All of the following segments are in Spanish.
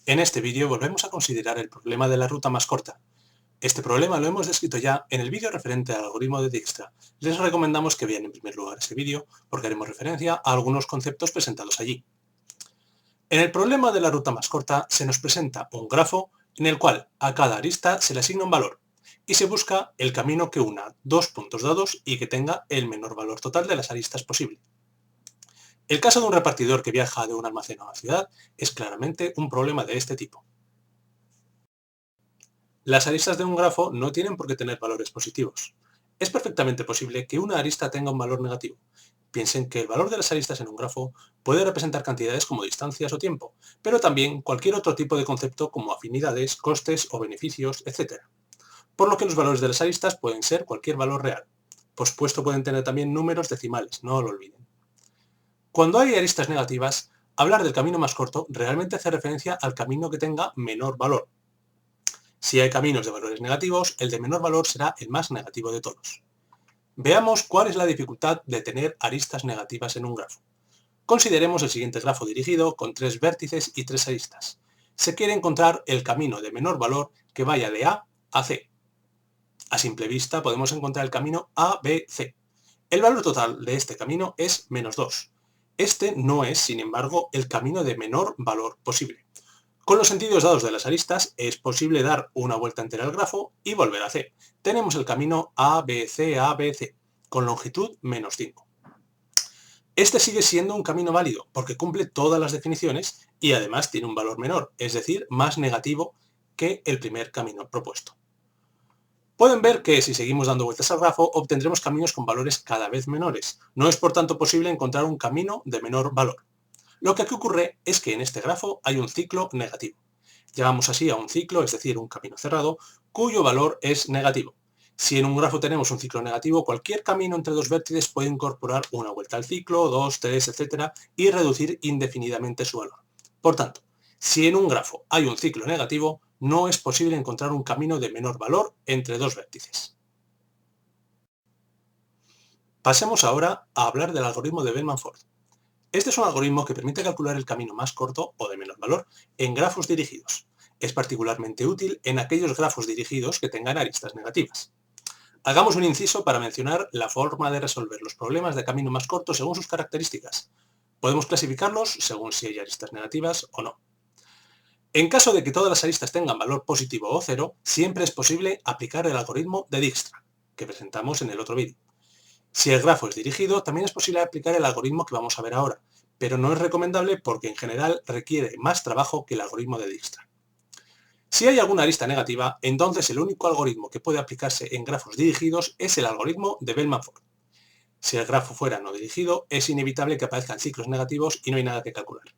En este vídeo volvemos a considerar el problema de la ruta más corta. Este problema lo hemos descrito ya en el vídeo referente al algoritmo de Dijkstra. Les recomendamos que vean en primer lugar ese vídeo porque haremos referencia a algunos conceptos presentados allí. En el problema de la ruta más corta se nos presenta un grafo en el cual a cada arista se le asigna un valor y se busca el camino que una dos puntos dados y que tenga el menor valor total de las aristas posible. El caso de un repartidor que viaja de un almacén a una ciudad es claramente un problema de este tipo. Las aristas de un grafo no tienen por qué tener valores positivos. Es perfectamente posible que una arista tenga un valor negativo. Piensen que el valor de las aristas en un grafo puede representar cantidades como distancias o tiempo, pero también cualquier otro tipo de concepto como afinidades, costes o beneficios, etc. Por lo que los valores de las aristas pueden ser cualquier valor real. Por supuesto pueden tener también números decimales, no lo olviden. Cuando hay aristas negativas, hablar del camino más corto realmente hace referencia al camino que tenga menor valor. Si hay caminos de valores negativos, el de menor valor será el más negativo de todos. Veamos cuál es la dificultad de tener aristas negativas en un grafo. Consideremos el siguiente grafo dirigido con 3 vértices y 3 aristas. Se quiere encontrar el camino de menor valor que vaya de A a C. A simple vista podemos encontrar el camino ABC. El valor total de este camino es menos 2. Este no es, sin embargo, el camino de menor valor posible. Con los sentidos dados de las aristas es posible dar una vuelta entera al grafo y volver a C. Tenemos el camino ABC, con longitud menos 5. Este sigue siendo un camino válido porque cumple todas las definiciones y además tiene un valor menor, es decir, más negativo que el primer camino propuesto. Pueden ver que si seguimos dando vueltas al grafo obtendremos caminos con valores cada vez menores. No es por tanto posible encontrar un camino de menor valor. Lo que aquí ocurre es que en este grafo hay un ciclo negativo. Llamamos así a un ciclo, es decir, un camino cerrado, cuyo valor es negativo. Si en un grafo tenemos un ciclo negativo, cualquier camino entre dos vértices puede incorporar una vuelta al ciclo, 2, 3, etc. y reducir indefinidamente su valor. Por tanto, si en un grafo hay un ciclo negativo, no es posible encontrar un camino de menor valor entre dos vértices. Pasemos ahora a hablar del algoritmo de Bellman-Ford. Este es un algoritmo que permite calcular el camino más corto o de menor valor en grafos dirigidos. Es particularmente útil en aquellos grafos dirigidos que tengan aristas negativas. Hagamos un inciso para mencionar la forma de resolver los problemas de camino más corto según sus características. Podemos clasificarlos según si hay aristas negativas o no. En caso de que todas las aristas tengan valor positivo o cero, siempre es posible aplicar el algoritmo de Dijkstra, que presentamos en el otro vídeo. Si el grafo es dirigido, también es posible aplicar el algoritmo que vamos a ver ahora, pero no es recomendable porque en general requiere más trabajo que el algoritmo de Dijkstra. Si hay alguna arista negativa, entonces el único algoritmo que puede aplicarse en grafos dirigidos es el algoritmo de Bellman-Ford. Si el grafo fuera no dirigido, es inevitable que aparezcan ciclos negativos y no hay nada que calcular.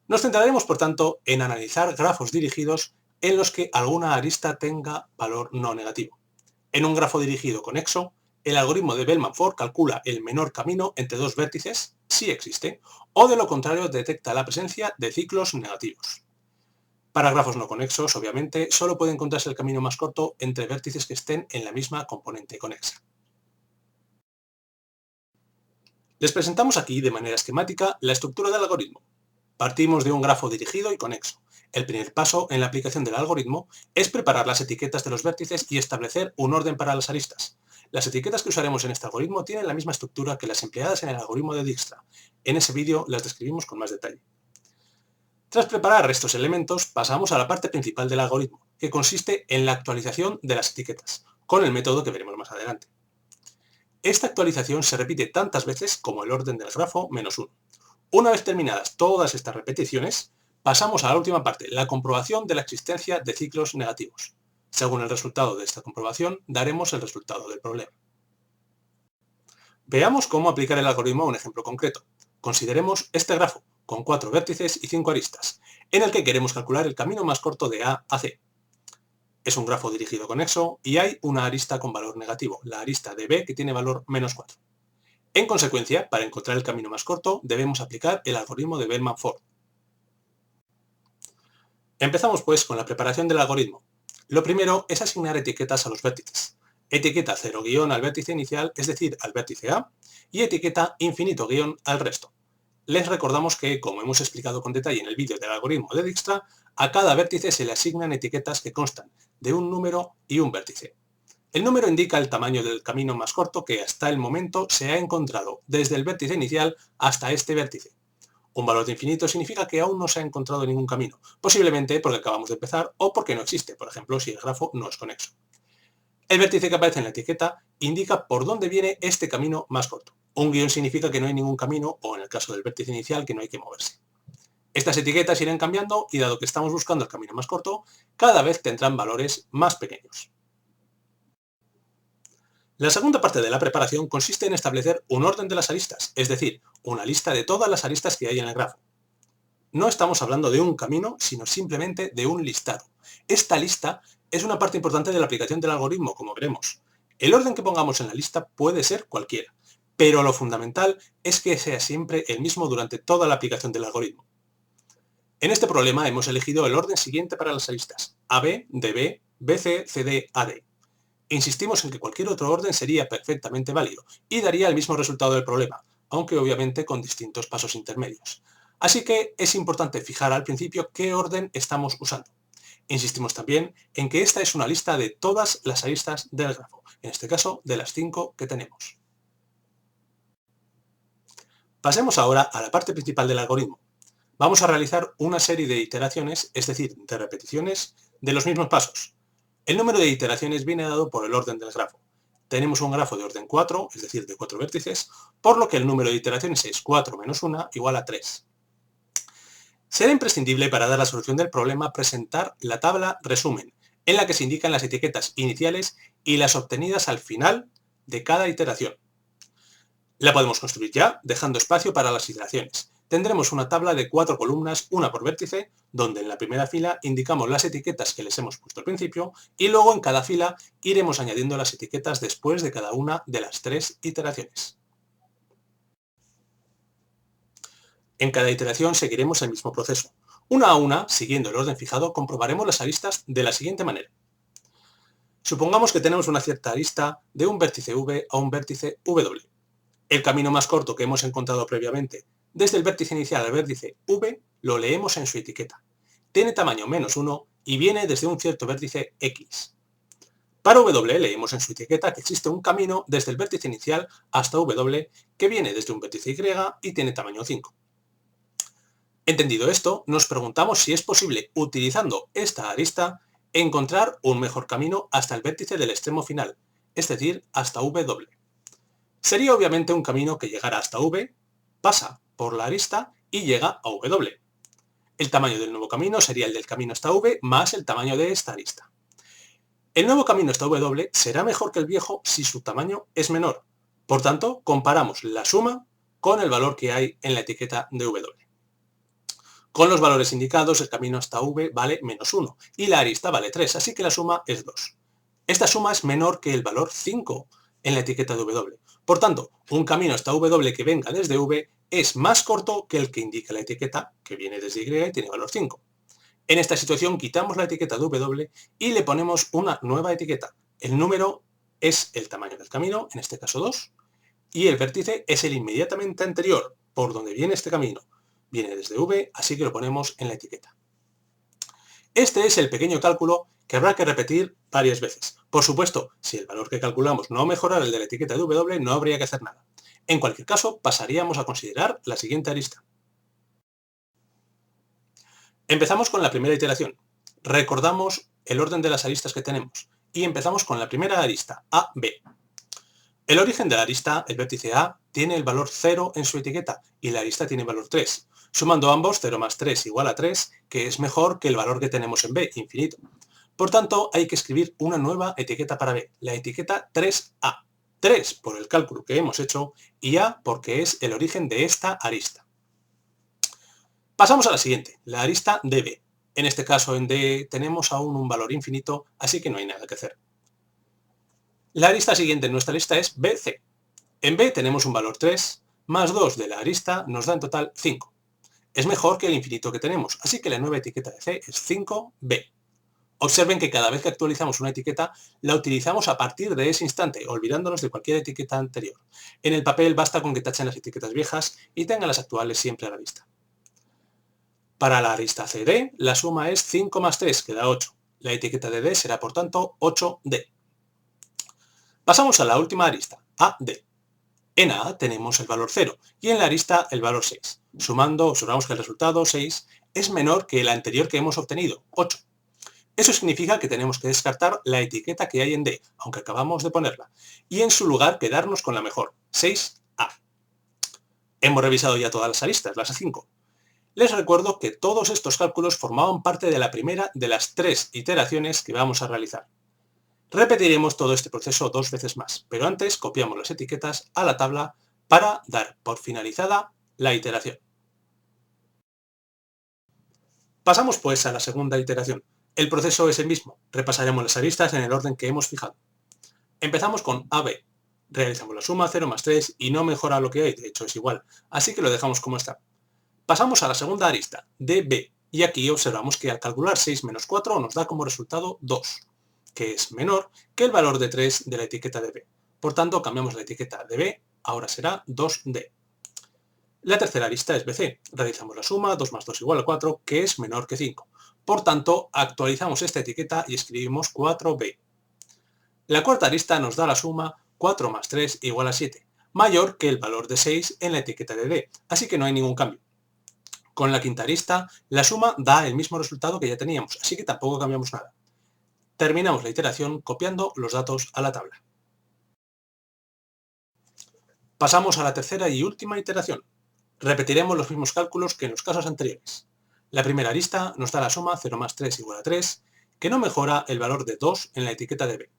Nos centraremos, por tanto, en analizar grafos dirigidos en los que alguna arista tenga valor no negativo. En un grafo dirigido conexo, el algoritmo de Bellman-Ford calcula el menor camino entre dos vértices, si existe, o de lo contrario detecta la presencia de ciclos negativos. Para grafos no conexos, obviamente, solo puede encontrarse el camino más corto entre vértices que estén en la misma componente conexa. Les presentamos aquí de manera esquemática la estructura del algoritmo. Partimos de un grafo dirigido y conexo. El primer paso en la aplicación del algoritmo es preparar las etiquetas de los vértices y establecer un orden para las aristas. Las etiquetas que usaremos en este algoritmo tienen la misma estructura que las empleadas en el algoritmo de Dijkstra. En ese vídeo las describimos con más detalle. Tras preparar estos elementos, pasamos a la parte principal del algoritmo, que consiste en la actualización de las etiquetas, con el método que veremos más adelante. Esta actualización se repite tantas veces como el orden del grafo menos 1. Una vez terminadas todas estas repeticiones, pasamos a la última parte, la comprobación de la existencia de ciclos negativos. Según el resultado de esta comprobación, daremos el resultado del problema. Veamos cómo aplicar el algoritmo a un ejemplo concreto. Consideremos este grafo, con 4 vértices y 5 aristas, en el que queremos calcular el camino más corto de A a C. Es un grafo dirigido conexo y hay una arista con valor negativo, la arista de B, que tiene valor menos 4. En consecuencia, para encontrar el camino más corto, debemos aplicar el algoritmo de Bellman-Ford. Empezamos pues con la preparación del algoritmo. Lo primero es asignar etiquetas a los vértices. Etiqueta 0- al vértice inicial, es decir, al vértice A, y etiqueta infinito- al resto. Les recordamos que, como hemos explicado con detalle en el vídeo del algoritmo de Dijkstra, a cada vértice se le asignan etiquetas que constan de un número y un vértice. El número indica el tamaño del camino más corto que hasta el momento se ha encontrado desde el vértice inicial hasta este vértice. Un valor de infinito significa que aún no se ha encontrado ningún camino, posiblemente porque acabamos de empezar o porque no existe, por ejemplo, si el grafo no es conexo. El vértice que aparece en la etiqueta indica por dónde viene este camino más corto. Un guión significa que no hay ningún camino, o en el caso del vértice inicial, que no hay que moverse. Estas etiquetas irán cambiando y dado que estamos buscando el camino más corto, cada vez tendrán valores más pequeños. La segunda parte de la preparación consiste en establecer un orden de las aristas, es decir, una lista de todas las aristas que hay en el grafo. No estamos hablando de un camino, sino simplemente de un listado. Esta lista es una parte importante de la aplicación del algoritmo, como veremos. El orden que pongamos en la lista puede ser cualquiera, pero lo fundamental es que sea siempre el mismo durante toda la aplicación del algoritmo. En este problema hemos elegido el orden siguiente para las aristas: AB, DB, BC, CD, AD. Insistimos en que cualquier otro orden sería perfectamente válido y daría el mismo resultado del problema, aunque obviamente con distintos pasos intermedios. Así que es importante fijar al principio qué orden estamos usando. Insistimos también en que esta es una lista de todas las aristas del grafo, en este caso de las 5 que tenemos. Pasemos ahora a la parte principal del algoritmo. Vamos a realizar una serie de iteraciones, es decir, de repeticiones de los mismos pasos. El número de iteraciones viene dado por el orden del grafo. Tenemos un grafo de orden 4, es decir, de 4 vértices, por lo que el número de iteraciones es 4 menos 1 igual a 3. Será imprescindible para dar la solución del problema presentar la tabla resumen, en la que se indican las etiquetas iniciales y las obtenidas al final de cada iteración. La podemos construir ya, dejando espacio para las iteraciones. Tendremos una tabla de 4 columnas, una por vértice, donde en la primera fila indicamos las etiquetas que les hemos puesto al principio y luego en cada fila iremos añadiendo las etiquetas después de cada una de las 3 iteraciones. En cada iteración seguiremos el mismo proceso. Una a una, siguiendo el orden fijado, comprobaremos las aristas de la siguiente manera. Supongamos que tenemos una cierta arista de un vértice V a un vértice W. El camino más corto que hemos encontrado previamente desde el vértice inicial al vértice V lo leemos en su etiqueta. Tiene tamaño -1 y viene desde un cierto vértice X. Para W leemos en su etiqueta que existe un camino desde el vértice inicial hasta W que viene desde un vértice Y y tiene tamaño 5. Entendido esto, nos preguntamos si es posible, utilizando esta arista, encontrar un mejor camino hasta el vértice del extremo final, es decir, hasta W. Sería obviamente un camino que llegara hasta V, pasa por la arista y llega a W. El tamaño del nuevo camino sería el del camino hasta V más el tamaño de esta arista. El nuevo camino hasta W será mejor que el viejo si su tamaño es menor. Por tanto, comparamos la suma con el valor que hay en la etiqueta de W. Con los valores indicados, el camino hasta V vale -1 y la arista vale 3, así que la suma es 2. Esta suma es menor que el valor 5 en la etiqueta de W. Por tanto, un camino hasta W que venga desde V es más corto que el que indica la etiqueta, que viene desde Y y tiene valor 5. En esta situación quitamos la etiqueta de W y le ponemos una nueva etiqueta. El número es el tamaño del camino, en este caso 2, y el vértice es el inmediatamente anterior, por donde viene este camino. Viene desde V, así que lo ponemos en la etiqueta. Este es el pequeño cálculo que habrá que repetir varias veces. Por supuesto, si el valor que calculamos no mejorara el de la etiqueta de W, no habría que hacer nada. En cualquier caso, pasaríamos a considerar la siguiente arista. Empezamos con la primera iteración. Recordamos el orden de las aristas que tenemos y empezamos con la primera arista, AB. El origen de la arista, el vértice A, tiene el valor 0 en su etiqueta y la arista tiene valor 3. Sumando ambos, 0 más 3 igual a 3, que es mejor que el valor que tenemos en B, infinito. Por tanto, hay que escribir una nueva etiqueta para B, la etiqueta 3A. 3 por el cálculo que hemos hecho y A porque es el origen de esta arista. Pasamos a la siguiente, la arista DB. En este caso en D tenemos aún un valor infinito, así que no hay nada que hacer. La arista siguiente en nuestra lista es BC. En B tenemos un valor 3, más 2 de la arista nos da en total 5. Es mejor que el infinito que tenemos, así que la nueva etiqueta de C es 5B. Observen que cada vez que actualizamos una etiqueta, la utilizamos a partir de ese instante, olvidándonos de cualquier etiqueta anterior. En el papel basta con que tachen las etiquetas viejas y tengan las actuales siempre a la vista. Para la arista CD, la suma es 5 más 3, que da 8. La etiqueta de D será, por tanto, 8D. Pasamos a la última arista, AD. En A tenemos el valor 0 y en la arista el valor 6. Sumando, observamos que el resultado 6 es menor que el anterior que hemos obtenido, 8. Eso significa que tenemos que descartar la etiqueta que hay en D, aunque acabamos de ponerla, y en su lugar quedarnos con la mejor, 6A. Hemos revisado ya todas las aristas, las A5. Les recuerdo que todos estos cálculos formaban parte de la primera de las 3 iteraciones que vamos a realizar. Repetiremos todo este proceso 2 veces más, pero antes copiamos las etiquetas a la tabla para dar por finalizada la iteración. Pasamos pues a la segunda iteración. El proceso es el mismo. Repasaremos las aristas en el orden que hemos fijado. Empezamos con AB. Realizamos la suma 0 más 3 y no mejora lo que hay, de hecho es igual, así que lo dejamos como está. Pasamos a la segunda arista, DB, y aquí observamos que al calcular 6 menos 4 nos da como resultado 2, que es menor que el valor de 3 de la etiqueta de B. Por tanto, cambiamos la etiqueta de B, ahora será 2D. La tercera arista es BC. Realizamos la suma, 2 más 2 igual a 4, que es menor que 5. Por tanto, actualizamos esta etiqueta y escribimos 4B. La cuarta arista nos da la suma 4 más 3 igual a 7, mayor que el valor de 6 en la etiqueta de D, así que no hay ningún cambio. Con la quinta arista, la suma da el mismo resultado que ya teníamos, así que tampoco cambiamos nada. Terminamos la iteración copiando los datos a la tabla. Pasamos a la tercera y última iteración. Repetiremos los mismos cálculos que en los casos anteriores. La primera arista nos da la suma 0 más 3 igual a 3, que no mejora el valor de 2 en la etiqueta de B.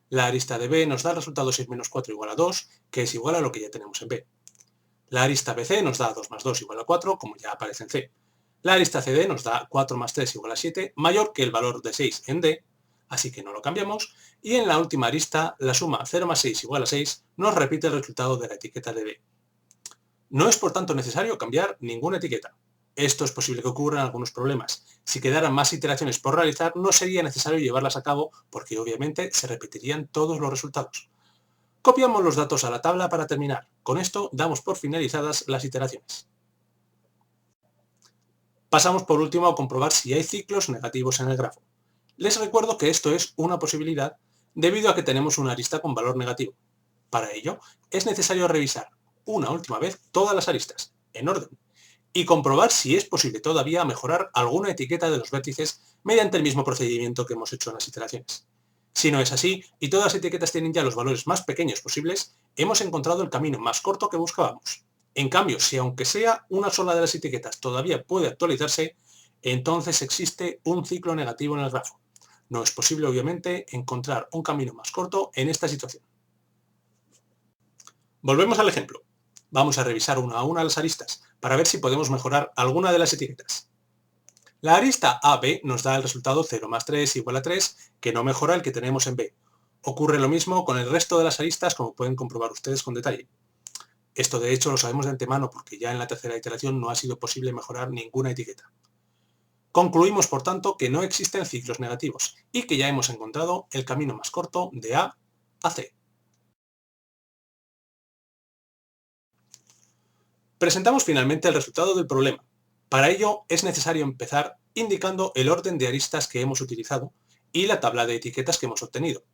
La arista de B nos da el resultado 6 menos 4 igual a 2, que es igual a lo que ya tenemos en B. La arista BC nos da 2 más 2 igual a 4, como ya aparece en C. La arista CD nos da 4 más 3 igual a 7, mayor que el valor de 6 en D, así que no lo cambiamos. Y en la última arista, la suma 0 más 6 igual a 6 nos repite el resultado de la etiqueta de D. No es por tanto necesario cambiar ninguna etiqueta. Esto es posible que ocurran algunos problemas. Si quedaran más iteraciones por realizar, no sería necesario llevarlas a cabo porque obviamente se repetirían todos los resultados. Copiamos los datos a la tabla para terminar. Con esto damos por finalizadas las iteraciones. Pasamos por último a comprobar si hay ciclos negativos en el grafo. Les recuerdo que esto es una posibilidad debido a que tenemos una arista con valor negativo. Para ello, es necesario revisar una última vez todas las aristas, en orden, y comprobar si es posible todavía mejorar alguna etiqueta de los vértices mediante el mismo procedimiento que hemos hecho en las iteraciones. Si no es así, y todas las etiquetas tienen ya los valores más pequeños posibles, hemos encontrado el camino más corto que buscábamos. En cambio, si aunque sea una sola de las etiquetas todavía puede actualizarse, entonces existe un ciclo negativo en el grafo. No es posible, obviamente, encontrar un camino más corto en esta situación. Volvemos al ejemplo. Vamos a revisar una a una las aristas para ver si podemos mejorar alguna de las etiquetas. La arista AB nos da el resultado 0 más 3 igual a 3, que no mejora el que tenemos en B. Ocurre lo mismo con el resto de las aristas, como pueden comprobar ustedes con detalle. Esto de hecho lo sabemos de antemano porque ya en la tercera iteración no ha sido posible mejorar ninguna etiqueta. Concluimos por tanto que no existen ciclos negativos y que ya hemos encontrado el camino más corto de A a C. Presentamos finalmente el resultado del problema. Para ello es necesario empezar indicando el orden de aristas que hemos utilizado y la tabla de etiquetas que hemos obtenido.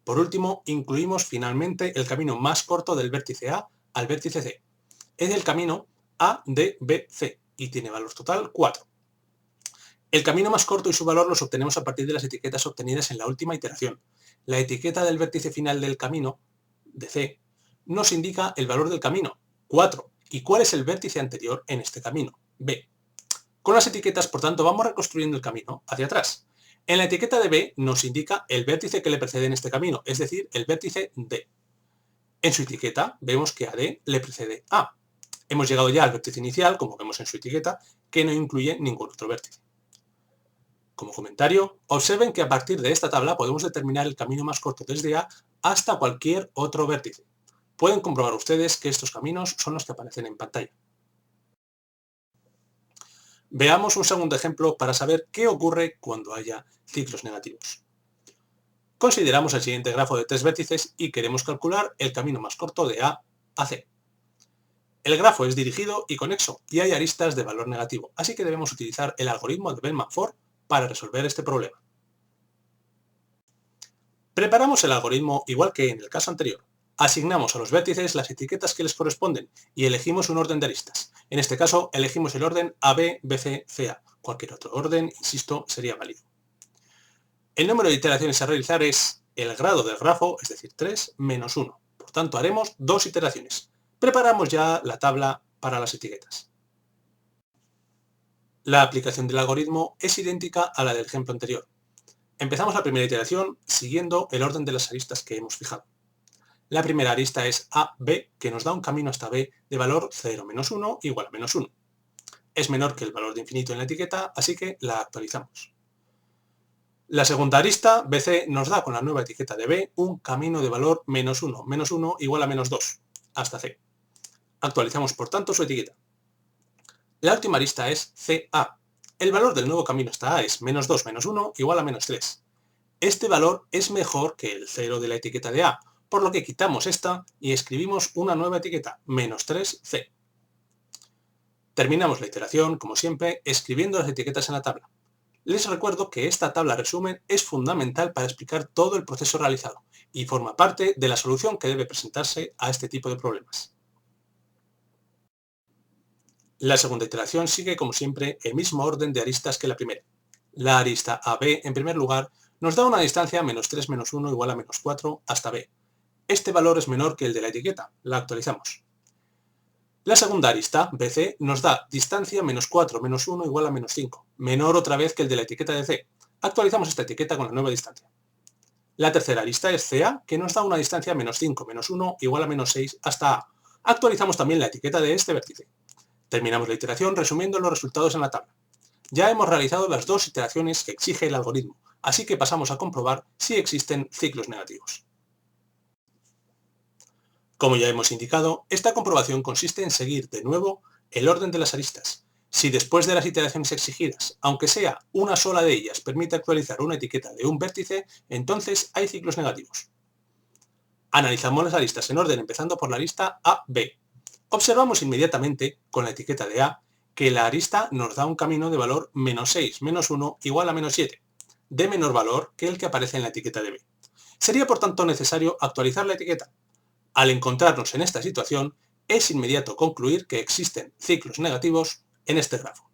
Por último, incluimos finalmente el camino más corto del vértice A al vértice C. Es el camino ADBC y tiene valor total 4. El camino más corto y su valor los obtenemos a partir de las etiquetas obtenidas en la última iteración. La etiqueta del vértice final del camino, de C, nos indica el valor del camino, 4, y cuál es el vértice anterior en este camino, B. Con las etiquetas, por tanto, vamos reconstruyendo el camino hacia atrás. En la etiqueta de B nos indica el vértice que le precede en este camino, es decir, el vértice D. En su etiqueta vemos que a D le precede A. Hemos llegado ya al vértice inicial, como vemos en su etiqueta, que no incluye ningún otro vértice. Como comentario, observen que a partir de esta tabla podemos determinar el camino más corto desde A hasta cualquier otro vértice. Pueden comprobar ustedes que estos caminos son los que aparecen en pantalla. Veamos un segundo ejemplo para saber qué ocurre cuando haya ciclos negativos. Consideramos el siguiente grafo de 3 vértices y queremos calcular el camino más corto de A a C. El grafo es dirigido y conexo y hay aristas de valor negativo, así que debemos utilizar el algoritmo de Bellman-Ford para resolver este problema. Preparamos el algoritmo igual que en el caso anterior. Asignamos a los vértices las etiquetas que les corresponden y elegimos un orden de aristas. En este caso, elegimos el orden AB, BC, CA. Cualquier otro orden, insisto, sería válido. El número de iteraciones a realizar es el grado del grafo, es decir, 3 menos 1. Por tanto, haremos 2 iteraciones. Preparamos ya la tabla para las etiquetas. La aplicación del algoritmo es idéntica a la del ejemplo anterior. Empezamos la primera iteración siguiendo el orden de las aristas que hemos fijado. La primera arista es AB, que nos da un camino hasta B de valor 0 menos 1 igual a menos 1. Es menor que el valor de infinito en la etiqueta, así que la actualizamos. La segunda arista, BC, nos da con la nueva etiqueta de B un camino de valor menos 1 igual a menos 2, hasta C. Actualizamos por tanto su etiqueta. La última arista es CA. El valor del nuevo camino hasta A es menos 2 menos 1 igual a menos 3. Este valor es mejor que el 0 de la etiqueta de A, por lo que quitamos esta y escribimos una nueva etiqueta, menos 3C. Terminamos la iteración, como siempre, escribiendo las etiquetas en la tabla. Les recuerdo que esta tabla resumen es fundamental para explicar todo el proceso realizado y forma parte de la solución que debe presentarse a este tipo de problemas. La segunda iteración sigue, como siempre, el mismo orden de aristas que la primera. La arista AB, en primer lugar, nos da una distancia menos 3 menos 1 igual a menos 4 hasta B. Este valor es menor que el de la etiqueta, la actualizamos. La segunda arista, BC, nos da distancia menos 4 menos 1 igual a menos 5, menor otra vez que el de la etiqueta de C. Actualizamos esta etiqueta con la nueva distancia. La tercera arista es CA, que nos da una distancia menos 5 menos 1 igual a menos 6 hasta A. Actualizamos también la etiqueta de este vértice. Terminamos la iteración resumiendo los resultados en la tabla. Ya hemos realizado las 2 iteraciones que exige el algoritmo, así que pasamos a comprobar si existen ciclos negativos. Como ya hemos indicado, esta comprobación consiste en seguir de nuevo el orden de las aristas. Si después de las iteraciones exigidas, aunque sea una sola de ellas, permite actualizar una etiqueta de un vértice, entonces hay ciclos negativos. Analizamos las aristas en orden empezando por la arista AB. Observamos inmediatamente, con la etiqueta de A, que la arista nos da un camino de valor menos 6 menos 1 igual a menos 7, de menor valor que el que aparece en la etiqueta de B. Sería por tanto necesario actualizar la etiqueta. Al encontrarnos en esta situación, es inmediato concluir que existen ciclos negativos en este grafo.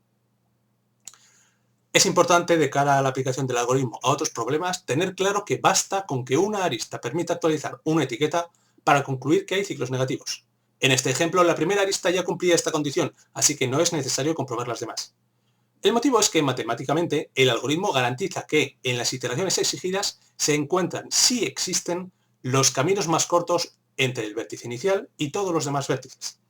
Es importante, de cara a la aplicación del algoritmo a otros problemas, tener claro que basta con que una arista permita actualizar una etiqueta para concluir que hay ciclos negativos. En este ejemplo, la primera arista ya cumplía esta condición, así que no es necesario comprobar las demás. El motivo es que, matemáticamente, el algoritmo garantiza que, en las iteraciones exigidas, se encuentran, si existen, los caminos más cortos entre el vértice inicial y todos los demás vértices.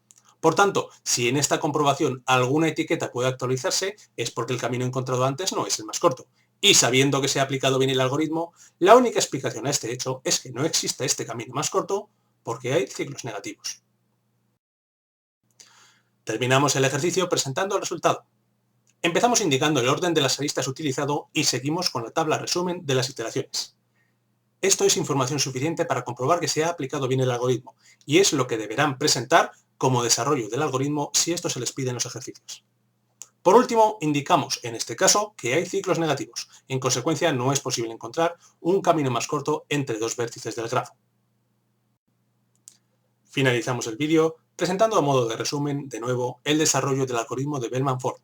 Por tanto, si en esta comprobación alguna etiqueta puede actualizarse, es porque el camino encontrado antes no es el más corto. Y sabiendo que se ha aplicado bien el algoritmo, la única explicación a este hecho es que no exista este camino más corto porque hay ciclos negativos. Terminamos el ejercicio presentando el resultado. Empezamos indicando el orden de las aristas utilizado y seguimos con la tabla resumen de las iteraciones. Esto es información suficiente para comprobar que se ha aplicado bien el algoritmo, y es lo que deberán presentar como desarrollo del algoritmo si esto se les pide en los ejercicios. Por último, indicamos, en este caso, que hay ciclos negativos. En consecuencia, no es posible encontrar un camino más corto entre dos vértices del grafo. Finalizamos el vídeo presentando a modo de resumen, de nuevo, el desarrollo del algoritmo de Bellman-Ford.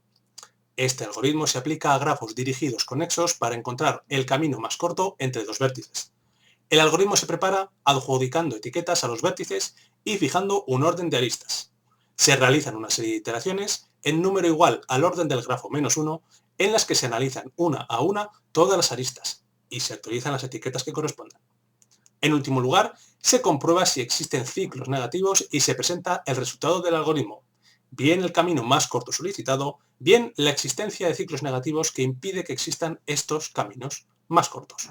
Este algoritmo se aplica a grafos dirigidos conexos para encontrar el camino más corto entre dos vértices. El algoritmo se prepara adjudicando etiquetas a los vértices y fijando un orden de aristas. Se realizan una serie de iteraciones en número igual al orden del grafo menos 1, en las que se analizan una a una todas las aristas y se actualizan las etiquetas que correspondan. En último lugar, se comprueba si existen ciclos negativos y se presenta el resultado del algoritmo, bien el camino más corto solicitado, bien la existencia de ciclos negativos que impide que existan estos caminos más cortos.